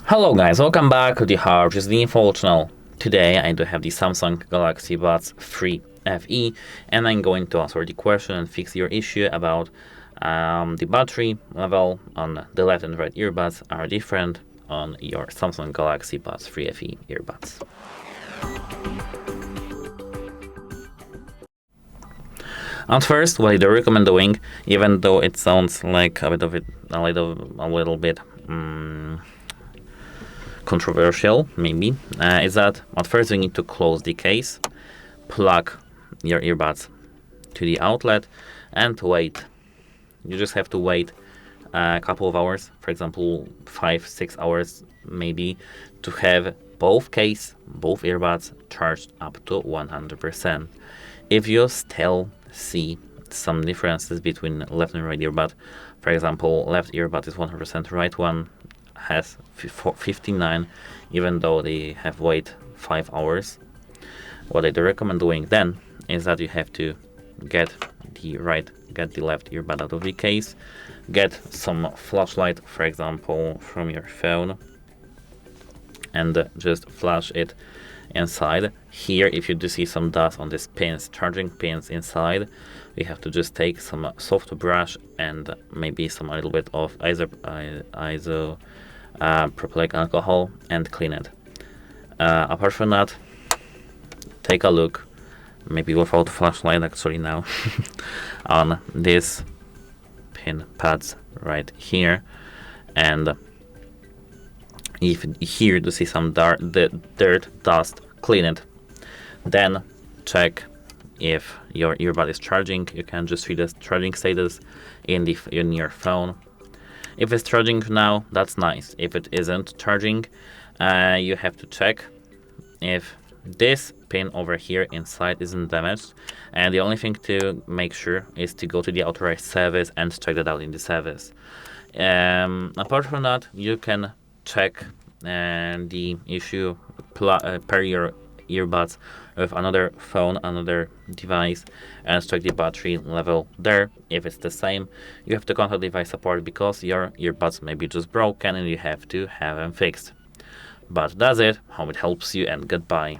Hello guys, welcome back to the HardReset.Info channel. Today I do have the Samsung Galaxy Buds3 FE and I'm going to answer the question and fix your issue about the battery level on the left and right earbuds are different on your Samsung Galaxy Buds3 FE earbuds. At first, what I do recommend doing, even though it sounds like a little bit controversial, maybe, is that at first you need to close the case, plug your earbuds to the outlet, and wait. You just have to wait a couple of hours, for example, 5-6 hours maybe, to have both earbuds charged up to 100%. If you still see some differences between left and right earbud, for example, left earbud is 100%, right one has 59, even though they have wait 5 hours. What I do recommend doing then is that you have to get the left earbud out of the case, get some flashlight, for example, from your phone, and just flash it inside. Here, if you do see some dust on these pins, charging pins inside, we have to just take some soft brush and maybe some little bit of isopropyl alcohol and clean it. Apart from that, take a look, maybe without flashlight actually now, on these pin pads right here, and if here you see some dirt, dust, clean it. Then check if your earbud is charging. You can just read the charging status in your phone. If it's charging now, that's nice. If it isn't charging, you have to check if this pin over here inside isn't damaged, and the only thing to make sure is to go to the authorized service and check that out in the service. Apart from that, you can check the issue per your earbuds with another phone, another device, and check the battery level there. If it's the same, you have to contact device support because your earbuds may be just broken and you have to have them fixed. But that's it. Hope it helps you, and goodbye.